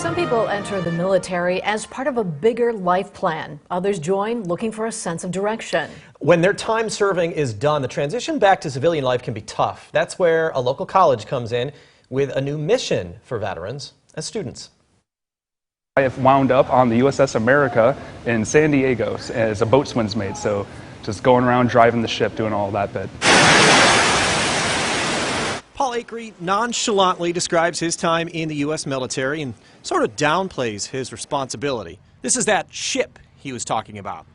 Some people enter the military as part of a bigger life plan. Others join looking for a sense of direction. When their time serving is done, the transition back to civilian life can be tough. That's where a local college comes in with a new mission for veterans as students. I have wound up on the USS America in San Diego as a boatswain's mate, so just going around driving the ship, doing all that bit. Paul Acree nonchalantly describes his time in the U.S. military and sort of downplays his responsibility. This is that ship he was talking about.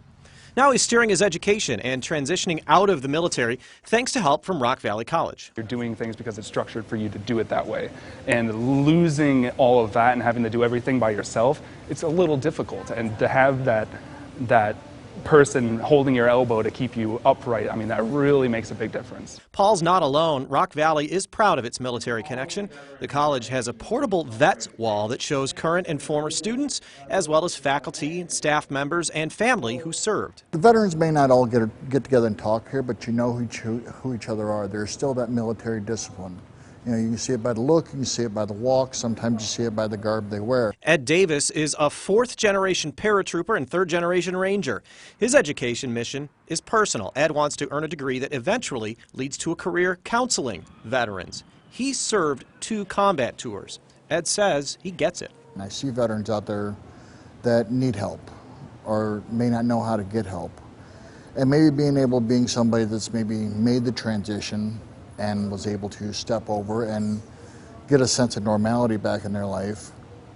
Now he's steering his education and transitioning out of the military thanks to help from Rock Valley College. You're doing things because it's structured for you to do it that way. And losing all of that and having to do everything by yourself, it's a little difficult. And to have that person holding your elbow to keep you upright, I mean, that really makes a big difference. Paul's not alone. Rock Valley is proud of its military connection. The college has a portable vets wall that shows current and former students, as well as faculty, staff members, and family who served. The veterans may not all get together and talk here, but you know who each other are. There's still that military discipline. You know, you can see it by the look, you can see it by the walk, sometimes you see it by the garb they wear. Ed Davis is a fourth-generation paratrooper and third-generation ranger. His education mission is personal. Ed wants to earn a degree that eventually leads to a career counseling veterans. He served 2 combat tours. Ed says he gets it. And I see veterans out there that need help or may not know how to get help. And maybe being somebody that's maybe made the transition and was able to step over and get a sense of normality back in their life,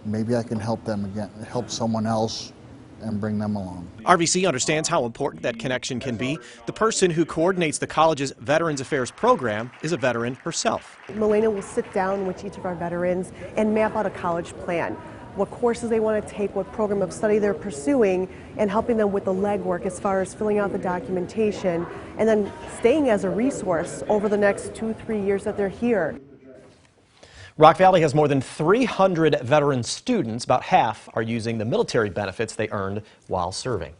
maybe I can help them again, help someone else and bring them along. RVC understands how important that connection can be. The person who coordinates the college's Veterans Affairs program is a veteran herself. Melena will sit down with each of our veterans and map out a college plan. What courses they want to take, what program of study they're pursuing, and helping them with the legwork as far as filling out the documentation, and then staying as a resource over the next 2-3 years that they're here. Rock Valley has more than 300 veteran students. About half are using the military benefits they earned while serving.